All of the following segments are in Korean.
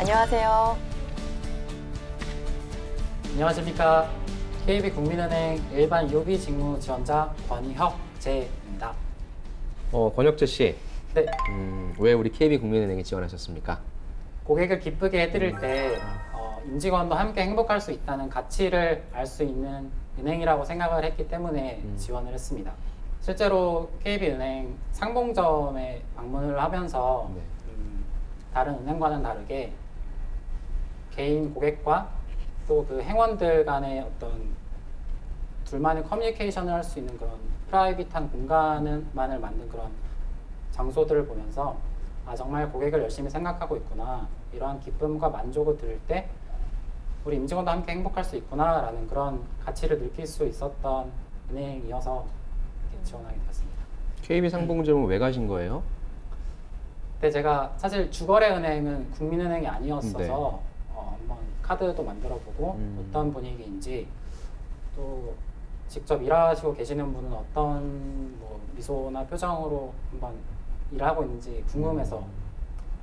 안녕하세요. 안녕하십니까. KB국민은행 일반 UB 직무 지원자 권혁재입니다. 권혁재 씨. 네. 왜 우리 KB국민은행에 지원하셨습니까? 고객을 기쁘게 해드릴 때 임직원도 함께 행복할 수 있다는 가치를 알 수 있는 은행이라고 생각을 했기 때문에 지원을 했습니다. 실제로 KB은행 상봉점에 방문을 하면서 네. 다른 은행과는 다르게 개인 고객과 또 그 행원들 간의 어떤 둘만의 커뮤니케이션을 할 수 있는 그런 프라이빗한 공간만을 만든 그런 장소들을 보면서 정말 고객을 열심히 생각하고 있구나, 이러한 기쁨과 만족을 들을 때 우리 임직원도 함께 행복할 수 있구나 라는 그런 가치를 느낄 수 있었던 은행이어서 이렇게 지원하게 되었습니다. KB 상봉점은 왜 가신 거예요? 근데 제가 사실 주거래 은행은 국민은행이 아니었어서 네. 한번 카드도 만들어 보고 어떤 분위기인지, 또 직접 일하시고 계시는 분은 어떤 미소나 표정으로 한번 일하고 있는지 궁금해서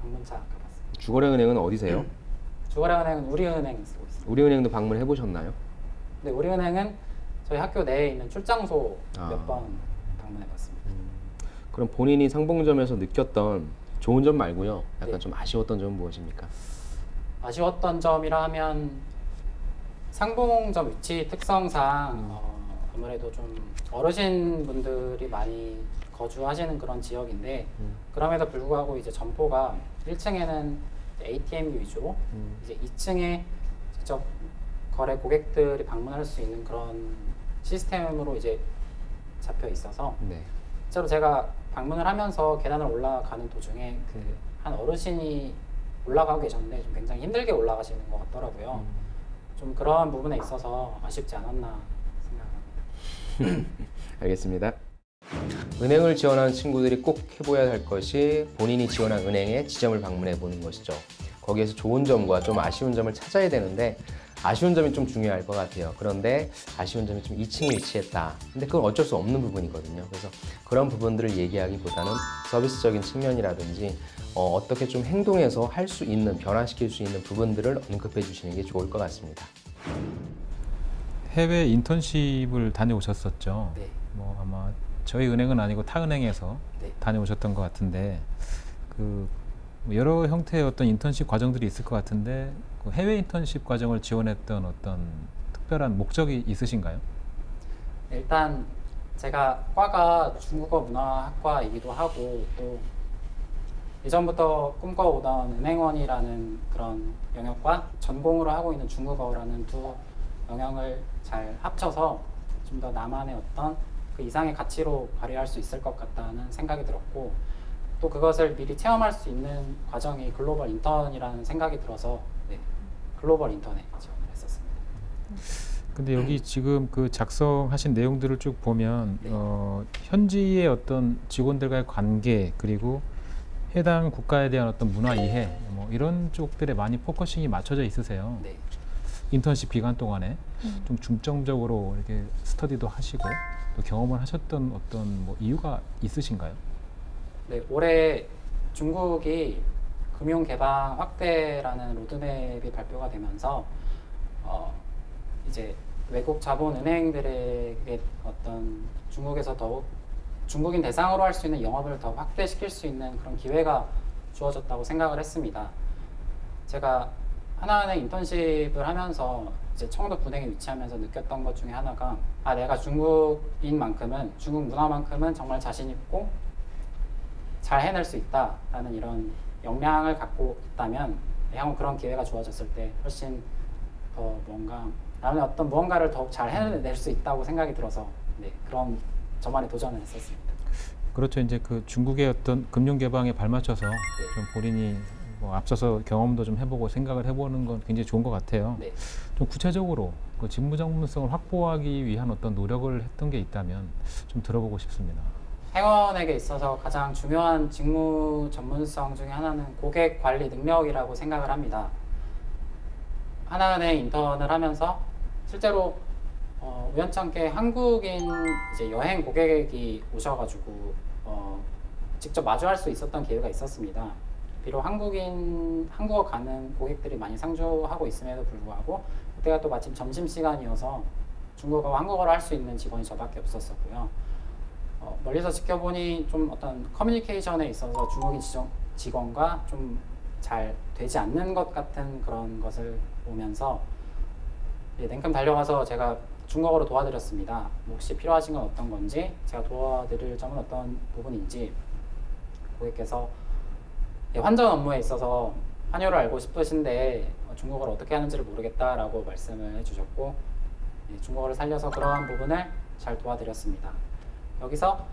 방문차 가봤습니다. 주거래 은행은 어디세요? 주거래 은행은 우리은행 쓰고 있습니다. 우리은행도 방문해 보셨나요? 네, 우리은행은 저희 학교 내에 있는 출장소 아. 몇 번 방문해 봤습니다. 그럼 본인이 상봉점에서 느꼈던 좋은 점 말고요, 약간 네. 좀 아쉬웠던 점은 무엇입니까? 아쉬웠던 점이라 하면 상봉점 위치 특성상 아무래도 좀 어르신 분들이 많이 거주하시는 그런 지역인데 그럼에도 불구하고 이제 점포가 1층에는 ATM 위주로 이제 2층에 직접 거래 고객들이 방문할 수 있는 그런 시스템으로 이제 잡혀 있어서 네. 실제로 제가 방문을 하면서 계단을 올라가는 도중에 그 한 어르신이 올라가고 계셨는데 좀 굉장히 힘들게 올라가시는 것 같더라고요. 좀 그런 부분에 있어서 아쉽지 않았나 생각합니다. 알겠습니다. 은행을 지원한 친구들이 꼭 해봐야 할 것이 본인이 지원한 은행의 지점을 방문해 보는 것이죠. 거기에서 좋은 점과 좀 아쉬운 점을 찾아야 되는데, 아쉬운 점이 좀 중요할 것 같아요. 그런데 아쉬운 점이 좀 2층에 위치했다. 근데 그건 어쩔 수 없는 부분이거든요. 그래서 그런 부분들을 얘기하기보다는 서비스적인 측면이라든지 어떻게 좀 행동해서 할 수 있는, 변화시킬 수 있는 부분들을 언급해 주시는 게 좋을 것 같습니다. 해외 인턴십을 다녀오셨었죠. 네. 아마 저희 은행은 아니고 타 은행에서 네. 다녀오셨던 것 같은데, 그 여러 형태의 어떤 인턴십 과정들이 있을 것 같은데, 그 해외 인턴십 과정을 지원했던 어떤 특별한 목적이 있으신가요? 일단 제가 과가 중국어 문화학과이기도 하고 또 예전부터 꿈꿔오던 은행원이라는 그런 영역과 전공으로 하고 있는 중국어라는 두 영역을 잘 합쳐서 좀 더 나만의 어떤 그 이상의 가치로 발휘할 수 있을 것 같다는 생각이 들었고, 또 그것을 미리 체험할 수 있는 과정이 글로벌 인턴이라는 생각이 들어서 글로벌 인턴에 지원을 했었습니다. 근데 여기 지금 그 작성하신 내용들을 쭉 보면 네. 현지의 어떤 직원들과의 관계, 그리고 해당 국가에 대한 어떤 문화 이해, 이런 쪽들에 많이 포커싱이 맞춰져 있으세요. 네. 인턴십 기간 동안에 좀 중점적으로 이렇게 스터디도 하시고 또 경험을 하셨던 어떤 이유가 있으신가요? 네, 올해 중국이 금융 개방 확대라는 로드맵이 발표가 되면서 이제 외국 자본 은행들에게 어떤 중국에서 더욱 중국인 대상으로 할 수 있는 영업을 더 확대시킬 수 있는 그런 기회가 주어졌다고 생각을 했습니다. 제가 하나은행 인턴십을 하면서 이제 청도 분행에 위치하면서 느꼈던 것 중에 하나가 내가 중국인만큼은, 중국 문화만큼은 정말 자신 있고 잘 해낼 수 있다라는 이런 역량을 갖고 있다면 향후 그런 기회가 주어졌을 때 훨씬 더 나는 어떤 무언가를 더 잘 해낼 수 있다고 생각이 들어서 그런 저만의 도전을 했었습니다. 그렇죠. 이제 그 중국의 어떤 금융 개방에 발맞춰서 좀 본인이 앞서서 경험도 좀 해보고 생각을 해보는 건 굉장히 좋은 것 같아요. 네. 좀 구체적으로 그 직무 전문성을 확보하기 위한 어떤 노력을 했던 게 있다면 좀 들어보고 싶습니다. 행원에게 있어서 가장 중요한 직무 전문성 중에 하나는 고객 관리 능력이라고 생각을 합니다. 하나은행 인턴을 하면서 실제로 우연찮게 한국인 이제 여행 고객이 오셔가지고 직접 마주할 수 있었던 기회가 있었습니다. 비록 한국어 가는 고객들이 많이 상주하고 있음에도 불구하고 그때가 또 마침 점심시간이어서 중국어와 한국어를 할 수 있는 직원이 저밖에 없었었고요. 멀리서 지켜보니 좀 어떤 커뮤니케이션에 있어서 중국인 직원과 좀 잘 되지 않는 것 같은 그런 것을 보면서 냉큼 달려가서 제가 중국어로 도와드렸습니다. 혹시 필요하신 건 어떤 건지, 제가 도와드릴 점은 어떤 부분인지. 고객께서 환전 업무에 있어서 환율을 알고 싶으신데 중국어를 어떻게 하는지를 모르겠다라고 말씀을 해주셨고, 중국어를 살려서 그러한 부분을 잘 도와드렸습니다. 여기서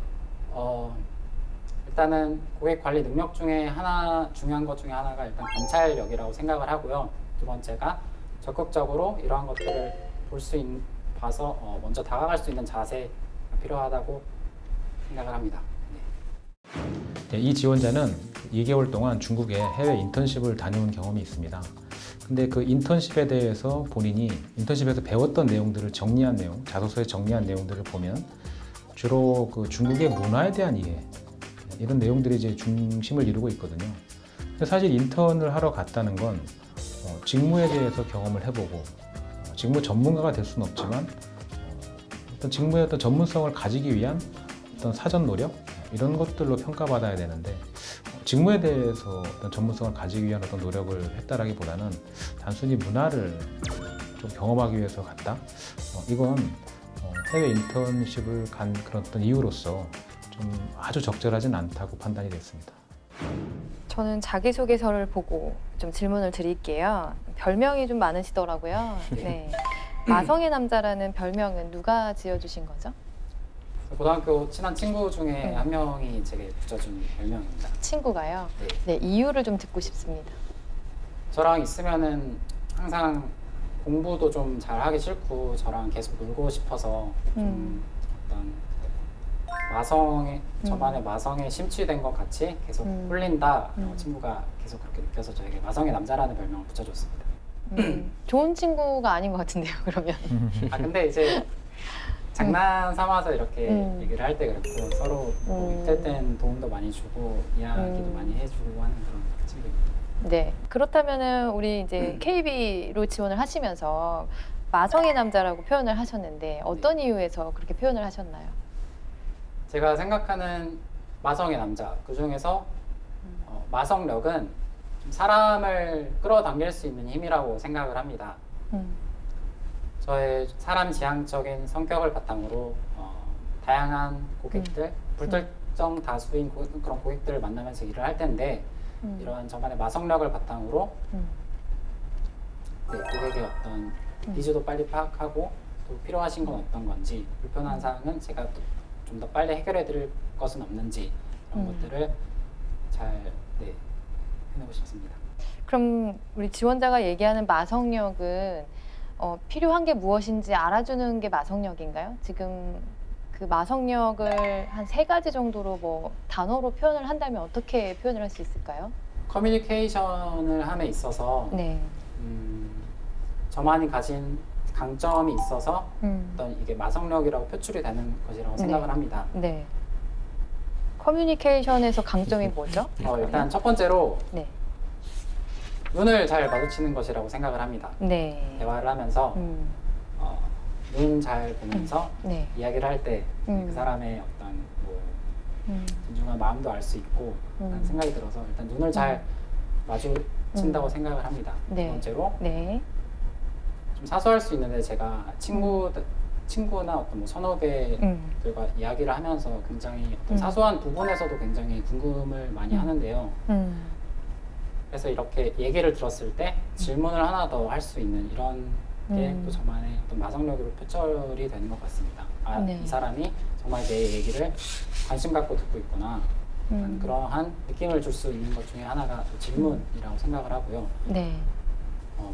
일단은 고객 관리 능력 중에 중요한 것 중에 하나가 일단 관찰력이라고 생각을 하고요. 두 번째가 적극적으로 이러한 것들을 봐서 먼저 다가갈 수 있는 자세가 필요하다고 생각을 합니다. 네, 이 지원자는 2개월 동안 중국에 해외 인턴십을 다녀온 경험이 있습니다. 근데 그 인턴십에 대해서 본인이 인턴십에서 배웠던 내용들을 정리한 내용, 자소서에 정리한 내용들을 보면 주로 그 중국의 문화에 대한 이해, 이런 내용들이 이제 중심을 이루고 있거든요. 근데 사실 인턴을 하러 갔다는 건 직무에 대해서 경험을 해보고 직무 전문가가 될 수는 없지만 어떤 직무의 어떤 전문성을 가지기 위한 어떤 사전 노력 이런 것들로 평가받아야 되는데 직무에 대해서 어떤 전문성을 가지기 위한 어떤 노력을 했다라기보다는 단순히 문화를 좀 경험하기 위해서 갔다. 이건 해외 인턴십을 간 그런 어떤 이유로서 좀 아주 적절하진 않다고 판단이 됐습니다. 저는 자기소개서를 보고 좀 질문을 드릴게요. 별명이 좀 많으시더라고요. 네. 마성의 남자라는 별명은 누가 지어주신 거죠? 고등학교 친한 친구 중에 한 명이 제게 붙여준 별명입니다. 친구가요? 네. 네, 이유를 좀 듣고 싶습니다. 저랑 있으면은 항상 공부도 좀 잘하기 싫고 저랑 계속 놀고 싶어서 좀 어떤 저만의 마성에 심취된 것 같이 계속 홀린다. 친구가 계속 그렇게 느껴서 저에게 마성의 남자라는 별명을 붙여줬습니다. 좋은 친구가 아닌 것 같은데요, 그러면. 근데 이제 장난 삼아서 이렇게 얘기를 할 때 그렇고 서로 힘들 땐 도움도 많이 주고 이야기도 많이 해주고 하는 그런 친구입니다. 네. 그렇다면은 우리 이제 KB로 지원을 하시면서 마성의 남자라고 표현을 하셨는데 어떤 이유에서 그렇게 표현을 하셨나요? 제가 생각하는 마성의 남자, 그 중에서 마성력은 좀 사람을 끌어당길 수 있는 힘이라고 생각을 합니다. 저의 사람 지향적인 성격을 바탕으로 다양한 고객들, 불특정 다수인 그런 고객들을 만나면서 일을 할 텐데 이러한 저만의 마성력을 바탕으로 고객의 어떤 니즈도 빨리 파악하고 또 필요하신 건 어떤 건지, 불편한 사항은 제가 좀 더 빨리 해결해 드릴 것은 없는지 이런 것들을 잘 해내고 싶습니다. 그럼 우리 지원자가 얘기하는 마성력은 필요한 게 무엇인지 알아주는 게 마성력인가요? 지금 그 마성력을 한 3가지 정도로 뭐 단어로 표현을 한다면 어떻게 표현을 할 수 있을까요? 커뮤니케이션을 함에 있어서 저만이 가진 강점이 있어서 어떤 이게 마성력이라고 표출이 되는 것이라고 생각을 합니다. 네. 커뮤니케이션에서 강점이 뭐죠? 일단 첫 번째로 네. 눈을 잘 마주치는 것이라고 생각을 합니다. 네. 대화를 하면서 눈 잘 보면서 네. 이야기를 할 때 그 사람의 어떤 진중한 마음도 알 수 있고 라는 생각이 들어서 일단 눈을 잘 마주친다고 생각을 합니다. 네. 두 번째로 네. 좀 사소할 수 있는데 제가 친구나 어떤 뭐 선후배들과 이야기를 하면서 굉장히 어떤 사소한 부분에서도 굉장히 궁금을 많이 하는데요. 그래서 이렇게 얘기를 들었을 때 질문을 하나 더 할 수 있는 이런 게 또 저만의 어떤 마성력으로 표출이 되는 것 같습니다. 네. 이 사람이 정말 내 얘기를 관심 갖고 듣고 있구나. 그러한 느낌을 줄 수 있는 것 중에 하나가 또 질문이라고 생각을 하고요. 네.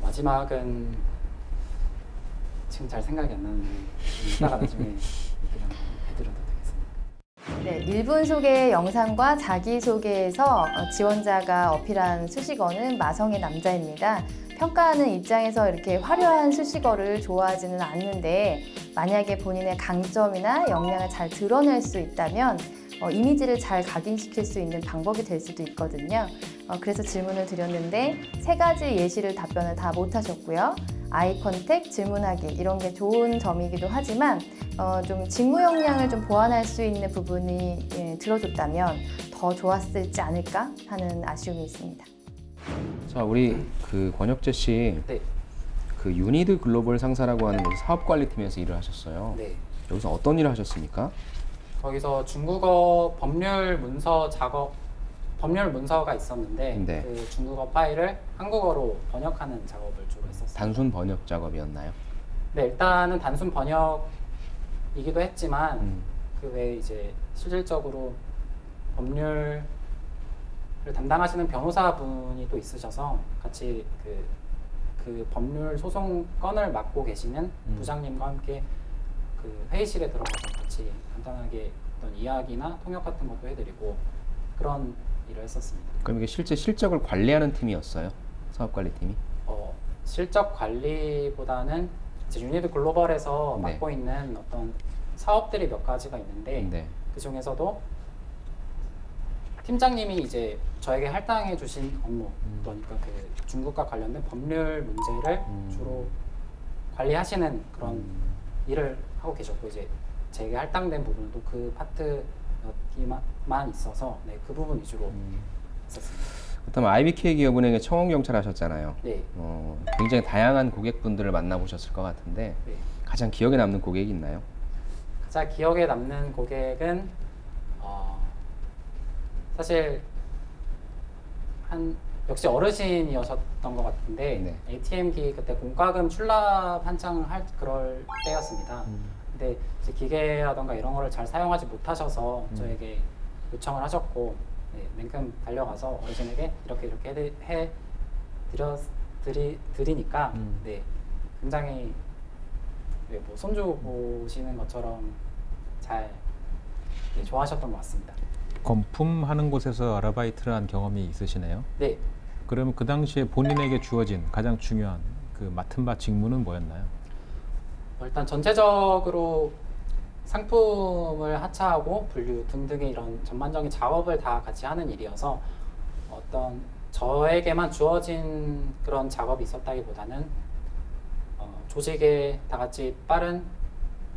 마지막은 지금 잘 생각이 안 나는데 이따가 나중에 해드려도 되겠습니다. 네, 1분 소개 영상과 자기소개에서 지원자가 어필한 수식어는 마성의 남자입니다. 평가하는 입장에서 이렇게 화려한 수식어를 좋아하지는 않는데 만약에 본인의 강점이나 역량을 잘 드러낼 수 있다면 이미지를 잘 각인시킬 수 있는 방법이 될 수도 있거든요. 그래서 질문을 드렸는데 3가지 예시를 답변을 다 못하셨고요. 아이 컨택, 질문하기 이런 게 좋은 점이기도 하지만 좀 직무 역량을 좀 보완할 수 있는 부분이 들어줬다면 더 좋았을지 않을까 하는 아쉬움이 있습니다. 자, 우리 그 권혁재 씨, 네. 그 유니드 글로벌 상사라고 하는 사업관리팀에서 일을 하셨어요. 네. 여기서 어떤 일을 하셨습니까? 거기서 중국어 법률 문서가 있었는데 네. 그 중국어 파일을 한국어로 번역하는 작업을 주로 했었어요. 단순 번역 작업이었나요? 네, 일단은 단순 번역이기도 했지만 그 외에 이제 실질적으로 법률을 담당하시는 변호사분이 또 있으셔서 같이 그 법률 소송 건을 맡고 계시는 부장님과 함께 그 회의실에 들어가서 같이 간단하게 어떤 이야기나 통역 같은 것도 해드리고 그런 일을 했었습니다. 그럼 이게 실제 실적을 관리하는 팀이었어요? 사업관리팀이? 실적 관리보다는 이제 유니드 글로벌에서 네. 맡고 있는 어떤 사업들이 몇 가지가 있는데 네. 그 중에서도 팀장님이 이제 저에게 할당해 주신 업무 그러니까 그 중국과 관련된 법률 문제를 주로 관리하시는 그런 일을 하고 계셨고 이제 제게 할당된 부분도 그 파트만 있어서 네, 그 부분 위주로 했었습니다. 그렇다면 IBK 기업은행에 청원경찰 하셨잖아요. 네. 굉장히 다양한 고객분들을 만나보셨을 것 같은데 네. 가장 기억에 남는 고객이 있나요? 가장 기억에 남는 고객은 사실 역시 어르신이셨던 것 같은데 네. ATM기 그때 공과금 출납 한창 할 그럴 때였습니다. 근데 이제 기계라던가 이런 거를 잘 사용하지 못하셔서 저에게 요청을 하셨고 네, 냉큼 달려가서 어르신에게 이렇게 드리니까 네, 굉장히 네, 뭐 손주 보시는 것처럼 잘 네, 좋아하셨던 것 같습니다. 건품하는 곳에서 아르바이트를 한 경험이 있으시네요. 네. 그러면 그 당시에 본인에게 주어진 가장 중요한 그 맡은 바 직무는 뭐였나요? 일단 전체적으로 상품을 하차하고 분류 등등의 이런 전반적인 작업을 다 같이 하는 일이어서 어떤 저에게만 주어진 그런 작업이 있었다기보다는 조직에 다 같이 빠른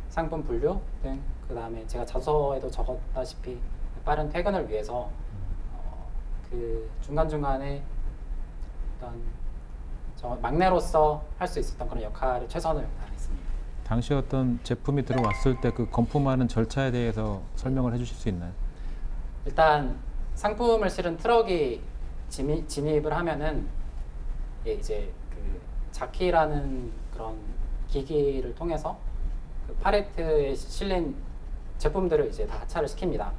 상품 분류 등 그 다음에 제가 자소서에도 적었다시피 빠른 퇴근을 위해서 그 중간중간에 어떤 막내로서 할 수 있었던 그런 역할에 최선을 다했습니다. 당시 어떤 제품이 들어왔을 때 그 건품하는 절차에 대해서 설명을 해주실 수 있나요? 일단 상품을 실은 트럭이 진입을 하면은 이제 그 자키라는 그런 기기를 통해서 그 팔레트에 실린 제품들을 이제 다 하차를 시킵니다.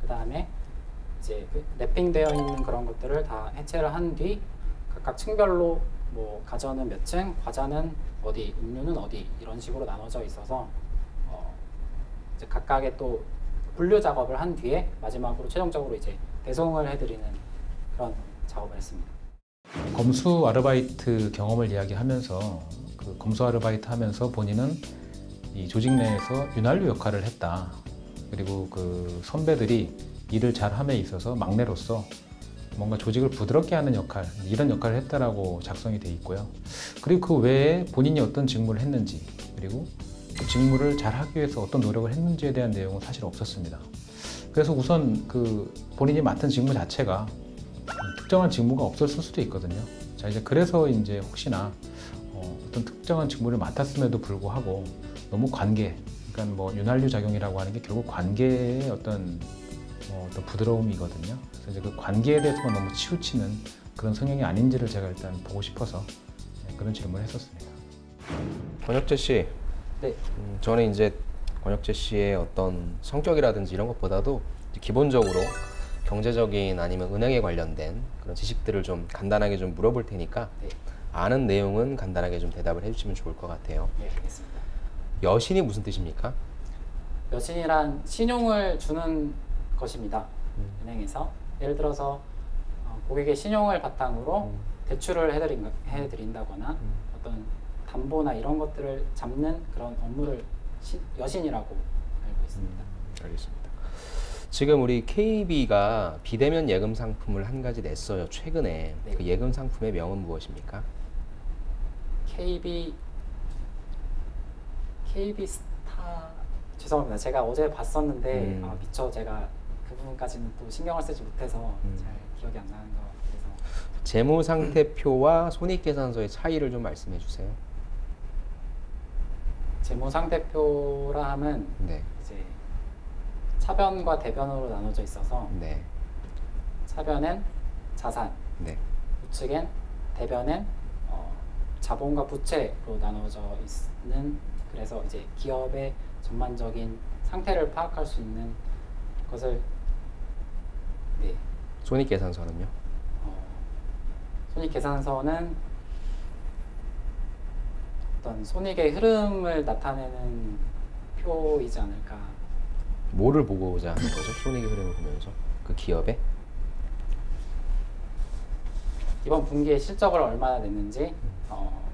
그 다음에 이제 그 랩핑되어 있는 그런 것들을 다 해체를 한 뒤 각각 층별로 뭐 가전은 몇 층, 과자는 어디, 음료는 어디 이런 식으로 나눠져 있어서 이제 각각의 또 분류 작업을 한 뒤에 마지막으로 최종적으로 이제 배송을 해드리는 그런 작업을 했습니다. 검수 아르바이트 경험을 이야기하면서 그 검수 아르바이트 하면서 본인은 이 조직 내에서 윤활유 역할을 했다. 그리고 그 선배들이 일을 잘함에 있어서 막내로서 뭔가 조직을 부드럽게 하는 역할, 이런 역할을 했다라고 작성이 돼 있고요. 그리고 그 외에 본인이 어떤 직무를 했는지, 그리고 그 직무를 잘 하기 위해서 어떤 노력을 했는지에 대한 내용은 사실 없었습니다. 그래서 우선 그 본인이 맡은 직무 자체가 특정한 직무가 없었을 수도 있거든요. 자, 이제 그래서 이제 혹시나 어떤 특정한 직무를 맡았음에도 불구하고 너무 관계, 그러니까 뭐 윤활유 작용이라고 하는 게 결국 관계의 어떤 부드러움이거든요. 그래서 이제 그 관계에 대해서만 너무 치우치는 그런 성향이 아닌지를 제가 일단 보고 싶어서 그런 질문을 했었습니다. 권혁재 씨, 네. 저는 이제 권혁재 씨의 어떤 성격이라든지 이런 것보다도 기본적으로 경제적인 아니면 은행에 관련된 그런 지식들을 좀 간단하게 좀 물어볼 테니까 네. 아는 내용은 간단하게 좀 대답을 해주시면 좋을 것 같아요. 네, 알겠습니다. 여신이 무슨 뜻입니까? 여신이란 신용을 주는 것입니다. 은행에서 예를 들어서 고객의 신용을 바탕으로 대출을 해드린다거나 어떤 담보나 이런 것들을 잡는 그런 업무를 여신이라고 알고 있습니다. 알겠습니다. 지금 우리 KB가 비대면 예금 상품을 한 가지 냈어요. 최근에. 네. 그 예금 상품의 명은 무엇입니까? KB 스타 죄송합니다. 제가 어제 봤었는데 미처 제가 그 부분까지는 또 신경을 쓰지 못해서 잘 기억이 안 나는 것 같아서 재무상태표와 손익계산서의 차이를 좀 말씀해 주세요. 재무상태표라 함은 네. 이제 차변과 대변으로 나눠져 있어서 네. 차변엔 자산, 네. 우측엔 대변엔 자본과 부채로 나눠져 있는 그래서 이제 기업의 전반적인 상태를 파악할 수 있는 것을 네. 손익계산서는요? 손익계산서는 어떤 손익의 흐름을 나타내는 표이지 않을까. 뭐를 보고자 하는 거죠? 손익의 흐름을 보면서 그 기업의 이번 분기에 실적을 얼마나 냈는지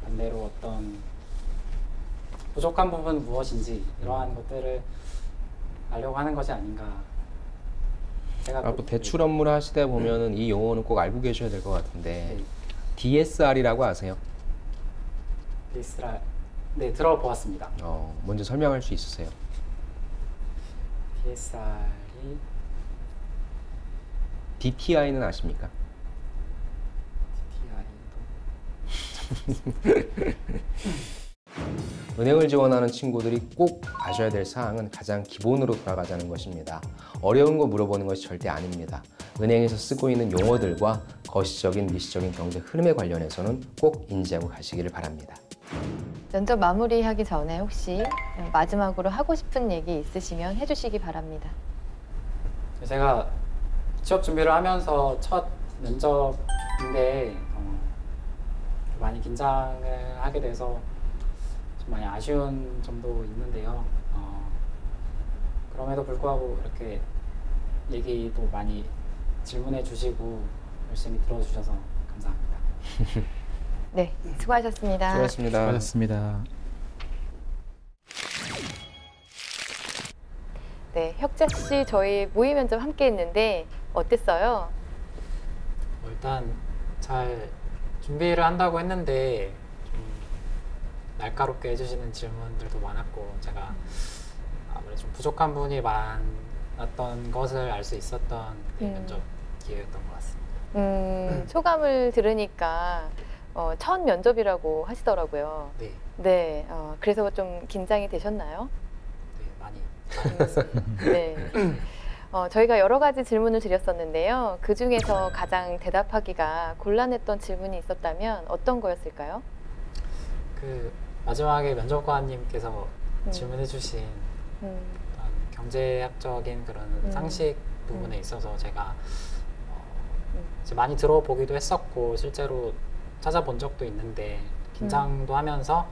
반대로 어떤 부족한 부분은 무엇인지 이러한 것들을 알려고 하는 것이 아닌가. 제가 뭐 대출 업무를 하시다 보면은 이 용어는 꼭 알고 계셔야 될 것 같은데 네. DSR이라고 아세요? DSR 네 들어보았습니다. 먼저 설명할 수 있으세요? DSR이 DTI는 아십니까? 은행을 지원하는 친구들이 꼭 아셔야 될 사항은 가장 기본으로 돌아가자는 것입니다. 어려운 거 물어보는 것이 절대 아닙니다. 은행에서 쓰고 있는 용어들과 거시적인 미시적인 경제 흐름에 관련해서는 꼭 인지하고 가시기를 바랍니다. 면접 마무리하기 전에 혹시 마지막으로 하고 싶은 얘기 있으시면 해주시기 바랍니다. 제가 취업 준비를 하면서 첫 면접인데 많이 긴장을 하게 돼서 좀 많이 아쉬운 점도 있는데요. 그럼에도 불구하고 이렇게 얘기도 많이 질문해 주시고 열심히 들어주셔서 감사합니다. 네, 수고하셨습니다. 수고하셨습니다. 수고하셨습니다. 네, 혁자 씨 저희 모의 면접 함께 했는데 어땠어요? 일단 잘 준비를 한다고 했는데 좀 날카롭게 해주시는 질문들도 많았고 제가 아무래도 좀 부족한 부분이 많았던 것을 알 수 있었던 면접 기회였던 것 같습니다. 소감을 들으니까 첫 면접이라고 하시더라고요. 네, 네, 그래서 좀 긴장이 되셨나요? 네 많이. 네. 저희가 여러 가지 질문을 드렸었는데요. 그 중에서 가장 대답하기가 곤란했던 질문이 있었다면 어떤 거였을까요? 그 마지막에 면접관님께서 질문해주신 어떤 경제학적인 그런 상식 부분에 있어서 제가 이제 많이 들어보기도 했었고 실제로 찾아본 적도 있는데 긴장도 하면서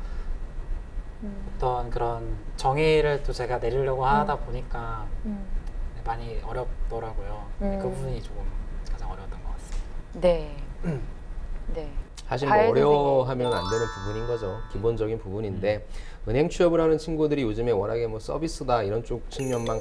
어떤 그런 정의를 또 제가 내리려고 하다 보니까 많이 어렵더라고요. 그 부분이 조금 가장 어려웠던 것 같습니다. 네. 네. 사실 뭐 어려워하면 안 되는 부분인 거죠. 기본적인 부분인데 은행 취업을 하는 친구들이 요즘에 워낙에 뭐 서비스다 이런 쪽 측면만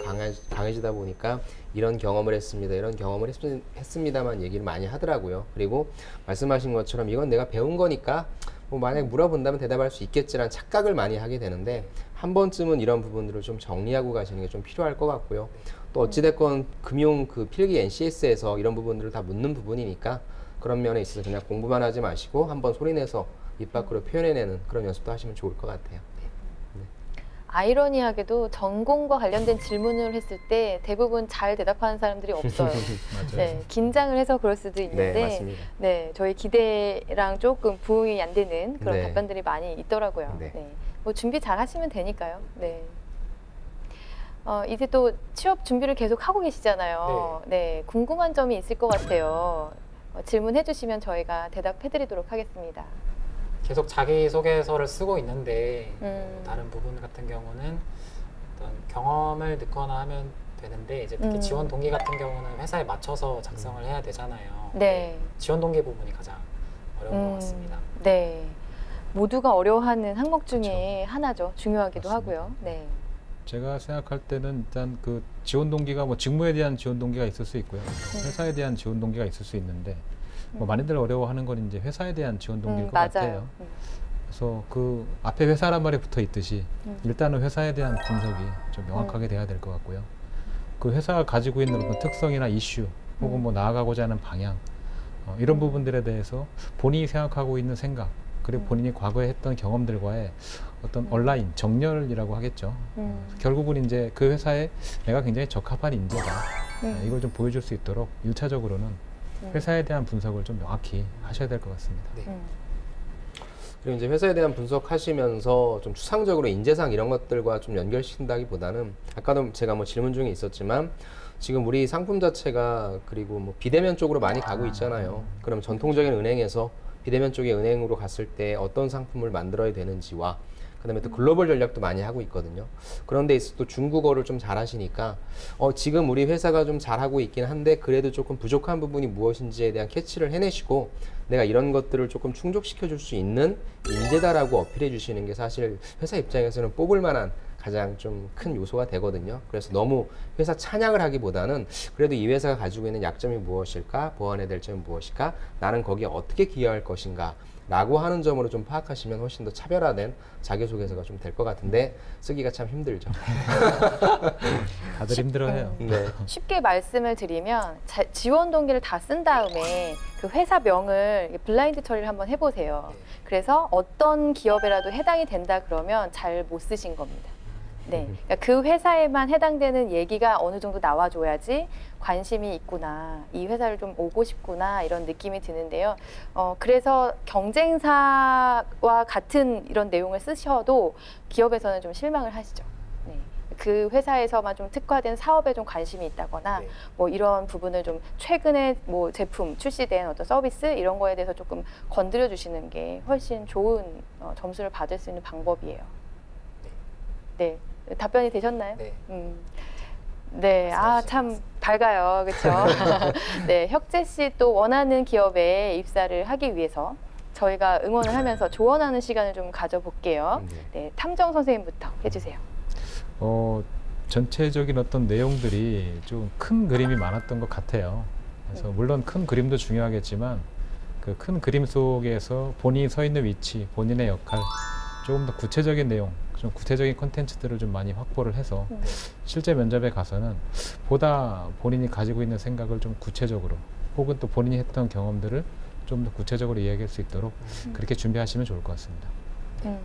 강해지다 보니까 이런 경험을 했습니다. 이런 경험을 했습니다만 얘기를 많이 하더라고요. 그리고 말씀하신 것처럼 이건 내가 배운 거니까 뭐 만약 물어본다면 대답할 수 있겠지라는 착각을 많이 하게 되는데 한 번쯤은 이런 부분들을 좀 정리하고 가시는 게 좀 필요할 것 같고요. 또 어찌됐건 금융 그 필기 NCS에서 이런 부분들을 다 묻는 부분이니까 그런 면에 있어서 그냥 공부만 하지 마시고 한번 소리내서 입 밖으로 표현해내는 그런 연습도 하시면 좋을 것 같아요. 아이러니하게도 전공과 관련된 질문을 했을 때 대부분 잘 대답하는 사람들이 없어요. 네, 긴장을 해서 그럴 수도 있는데 네, 맞습니다. 네, 저희 기대랑 조금 부응이 안 되는 그런 네. 답변들이 많이 있더라고요. 네. 네. 뭐 준비 잘 하시면 되니까요. 네. 이제 또 취업 준비를 계속 하고 계시잖아요. 네, 궁금한 점이 있을 것 같아요. 질문해 주시면 저희가 대답해 드리도록 하겠습니다. 계속 자기소개서를 쓰고 있는데 다른 부분 같은 경우는 어떤 경험을 넣거나 하면 되는데 이제 특히 지원 동기 같은 경우는 회사에 맞춰서 작성을 해야 되잖아요. 네. 지원 동기 부분이 가장 어려운 것 같습니다. 네. 모두가 어려워하는 항목 중에 그렇죠. 하나죠. 중요하기도 맞습니다. 하고요. 네. 제가 생각할 때는 일단 그 지원 동기가 뭐 직무에 대한 지원 동기가 있을 수 있고요. 회사에 대한 지원 동기가 있을 수 있는데 뭐 많이들 어려워하는 건 이제 회사에 대한 지원 동기일 것 맞아요. 같아요. 그래서 그 앞에 회사란 말이 붙어 있듯이 일단은 회사에 대한 분석이 좀 명확하게 돼야 될 것 같고요. 그 회사가 가지고 있는 어떤 특성이나 이슈 혹은 뭐 나아가고자 하는 방향 이런 부분들에 대해서 본인이 생각하고 있는 생각 그리고 본인이 과거에 했던 경험들과의 어떤 온라인 정렬이라고 하겠죠. 결국은 이제 그 회사에 내가 굉장히 적합한 인재다. 이걸 좀 보여줄 수 있도록 1차적으로는 회사에 대한 분석을 좀 명확히 하셔야 될 것 같습니다. 네. 그리고 이제 회사에 대한 분석하시면서 좀 추상적으로 인재상 이런 것들과 좀 연결시킨다기보다는 아까도 제가 뭐 질문 중에 있었지만 지금 우리 상품 자체가 그리고 뭐 비대면 쪽으로 많이 가고 있잖아요. 그럼 전통적인 은행에서 비대면 쪽의 은행으로 갔을 때 어떤 상품을 만들어야 되는지와 그다음에 또 글로벌 전략도 많이 하고 있거든요. 그런 데 있어서 또 중국어를 좀 잘하시니까 지금 우리 회사가 좀 잘하고 있긴 한데 그래도 조금 부족한 부분이 무엇인지에 대한 캐치를 해내시고 내가 이런 것들을 조금 충족시켜 줄 수 있는 인재다라고 어필해 주시는 게 사실 회사 입장에서는 뽑을 만한 가장 좀 큰 요소가 되거든요. 그래서 너무 회사 찬양을 하기보다는 그래도 이 회사가 가지고 있는 약점이 무엇일까, 보완해야 될 점이 무엇일까, 나는 거기에 어떻게 기여할 것인가 라고 하는 점으로 좀 파악하시면 훨씬 더 차별화된 자기소개서가 좀 될 것 같은데 쓰기가 참 힘들죠. 다들 힘들어해요. 네. 쉽게 말씀을 드리면 지원 동기를 다 쓴 다음에 그 회사명을 블라인드 처리를 한번 해보세요. 그래서 어떤 기업에라도 해당이 된다 그러면 잘 못 쓰신 겁니다. 네, 그러니까 그 회사에만 해당되는 얘기가 어느 정도 나와줘야지 관심이 있구나, 이 회사를 좀 오고 싶구나 이런 느낌이 드는데요. 그래서 경쟁사와 같은 이런 내용을 쓰셔도 기업에서는 좀 실망을 하시죠. 네. 그 회사에서만 좀 특화된 사업에 좀 관심이 있다거나 네. 뭐 이런 부분을 좀 최근에 뭐 제품 출시된 어떤 서비스 이런 거에 대해서 조금 건드려 주시는 게 훨씬 좋은 점수를 받을 수 있는 방법이에요. 네. 답변이 되셨나요? 네. 네, 참 밝아요, 그렇죠? 네, 혁재 씨 또 원하는 기업에 입사를 하기 위해서 저희가 응원을 하면서 조언하는 시간을 좀 가져볼게요. 네, 탐정 선생님부터 해주세요. 전체적인 어떤 내용들이 좀 큰 그림이 많았던 것 같아요. 그래서 물론 큰 그림도 중요하겠지만 그 큰 그림 속에서 본인이 서 있는 위치, 본인의 역할, 조금 더 구체적인 내용, 좀 구체적인 콘텐츠들을 좀 많이 확보를 해서 실제 면접에 가서는 보다 본인이 가지고 있는 생각을 좀 구체적으로 혹은 또 본인이 했던 경험들을 좀 더 구체적으로 이야기할 수 있도록 그렇게 준비하시면 좋을 것 같습니다. 네,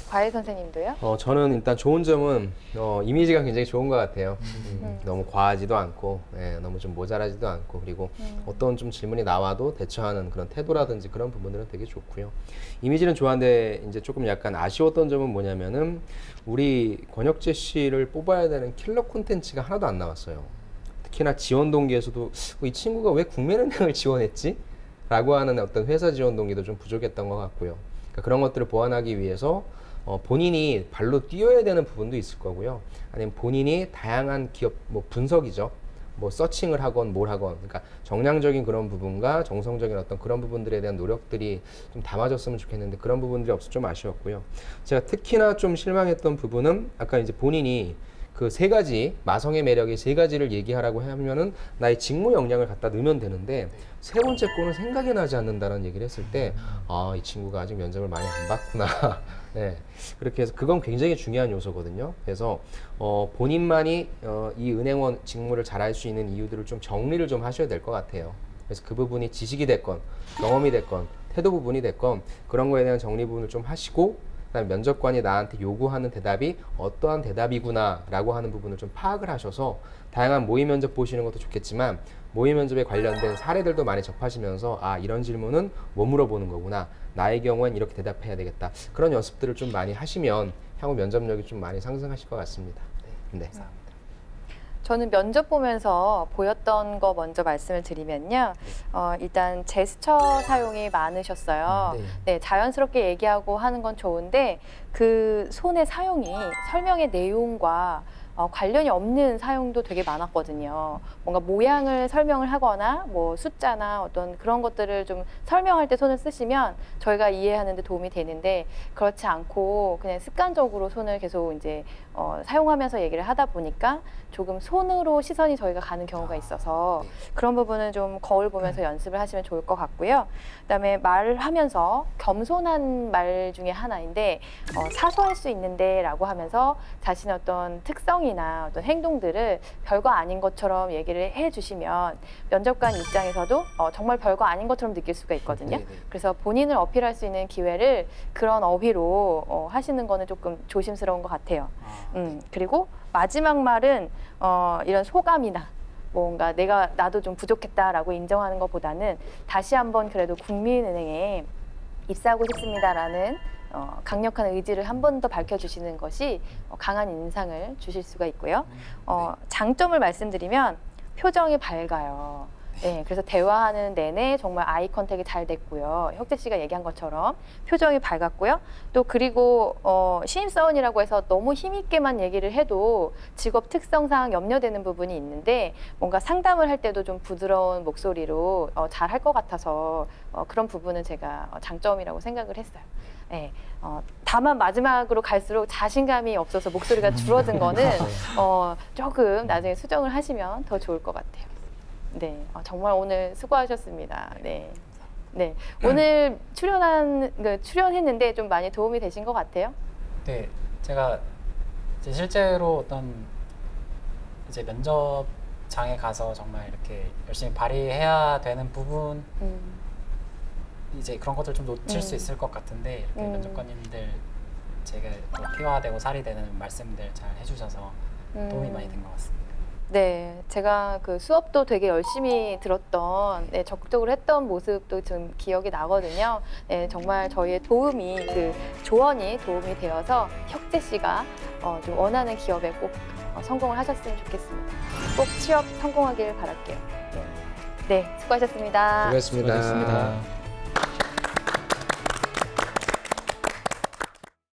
과외 선생님도요? 저는 일단 좋은 점은 이미지가 굉장히 좋은 것 같아요. 너무 과하지도 않고 너무 좀 모자라지도 않고 그리고 어떤 좀 질문이 나와도 대처하는 그런 태도라든지 그런 부분들은 되게 좋고요. 이미지는 좋아하는데 이제 조금 약간 아쉬웠던 점은 뭐냐면은 우리 권혁재 씨를 뽑아야 되는 킬러 콘텐츠가 하나도 안 나왔어요. 특히나 지원 동기에서도 이 친구가 왜 국민은행을 지원했지? 라고 하는 어떤 회사 지원 동기도 좀 부족했던 것 같고요. 그러니까 그런 것들을 보완하기 위해서 본인이 발로 뛰어야 되는 부분도 있을 거고요. 아니면 본인이 다양한 기업 뭐 분석이죠. 뭐 서칭을 하건 뭘 하건 그러니까 정량적인 그런 부분과 정성적인 어떤 그런 부분들에 대한 노력들이 좀 담아졌으면 좋겠는데 그런 부분들이 없어서 좀 아쉬웠고요. 제가 특히나 좀 실망했던 부분은 아까 이제 본인이 그 세 가지 마성의 매력의 세 가지를 얘기하라고 하면은 나의 직무 역량을 갖다 넣으면 되는데 세 번째 거는 생각이 나지 않는다는 얘기를 했을 때 이 친구가 아직 면접을 많이 안 봤구나. 네, 그렇게 해서 그건 굉장히 중요한 요소거든요. 그래서 본인만이 이 은행원 직무를 잘할 수 있는 이유들을 좀 정리를 좀 하셔야 될 것 같아요. 그래서 그 부분이 지식이 됐건 경험이 됐건 태도 부분이 됐건 그런 거에 대한 정리 부분을 좀 하시고 그다음에 면접관이 나한테 요구하는 대답이 어떠한 대답이구나 라고 하는 부분을 좀 파악을 하셔서 다양한 모의 면접 보시는 것도 좋겠지만 모의 면접에 관련된 사례들도 많이 접하시면서 이런 질문은 뭐 물어보는 거구나, 나의 경우엔 이렇게 대답해야 되겠다, 그런 연습들을 좀 많이 하시면 향후 면접력이 좀 많이 상승하실 것 같습니다. 네. 저는 면접 보면서 보였던 거 먼저 말씀을 드리면요. 일단 제스처 사용이 많으셨어요. 네, 자연스럽게 얘기하고 하는 건 좋은데 그 손의 사용이 설명의 내용과 관련이 없는 사용도 되게 많았거든요. 뭔가 모양을 설명을 하거나 뭐 숫자나 어떤 그런 것들을 좀 설명할 때 손을 쓰시면 저희가 이해하는 데 도움이 되는데 그렇지 않고 그냥 습관적으로 손을 계속 이제 사용하면서 얘기를 하다 보니까 조금 손으로 시선이 저희가 가는 경우가 있어서 그런 부분은 좀 거울 보면서 연습을 하시면 좋을 것 같고요. 그다음에 말하면서 겸손한 말 중에 하나인데 사소할 수 있는데 라고 하면서 자신의 어떤 특성이나 어떤 행동들을 별거 아닌 것처럼 얘기를 해주시면 면접관 입장에서도 정말 별거 아닌 것처럼 느낄 수가 있거든요. 네네. 그래서 본인을 어필할 수 있는 기회를 그런 어휘로 하시는 거는 조금 조심스러운 것 같아요. 그리고 마지막 말은 이런 소감이나 뭔가 나도 좀 부족했다라고 인정하는 것보다는 다시 한번 그래도 국민은행에 입사하고 싶습니다라는 강력한 의지를 한 번 더 밝혀주시는 것이 강한 인상을 주실 수가 있고요. 장점을 말씀드리면 표정이 밝아요. 네, 그래서 대화하는 내내 정말 아이 컨택이 잘 됐고요. 혁재 씨가 얘기한 것처럼 표정이 밝았고요. 또 그리고 신입사원이라고 해서 너무 힘있게만 얘기를 해도 직업 특성상 염려되는 부분이 있는데 뭔가 상담을 할 때도 좀 부드러운 목소리로 잘 할 것 같아서 그런 부분은 제가 장점이라고 생각을 했어요. 네, 다만 마지막으로 갈수록 자신감이 없어서 목소리가 줄어든 거는 조금 나중에 수정을 하시면 더 좋을 것 같아요. 네, 정말 오늘 수고하셨습니다. 네, 네, 오늘 출연했는데 좀 많이 도움이 되신 것 같아요. 네, 제가 이제 실제로 어떤 이제 면접장에 가서 정말 이렇게 열심히 발휘해야 되는 부분, 이제 그런 것들 좀 놓칠 수 있을 것 같은데 이렇게 면접관님들 제가 또 피가 되고 살이 되는 말씀들 잘 해주셔서 도움이 많이 된 것 같습니다. 네, 제가 그 수업도 되게 열심히 들었던, 네, 적극적으로 했던 모습도 좀 기억이 나거든요. 네, 정말 저희의 도움이, 조언이 도움이 되어서 혁재 씨가 좀 원하는 기업에 꼭 성공을 하셨으면 좋겠습니다. 꼭 취업 성공하길 바랄게요. 네, 네, 수고하셨습니다. 수고하셨습니다. 수고하셨습니다.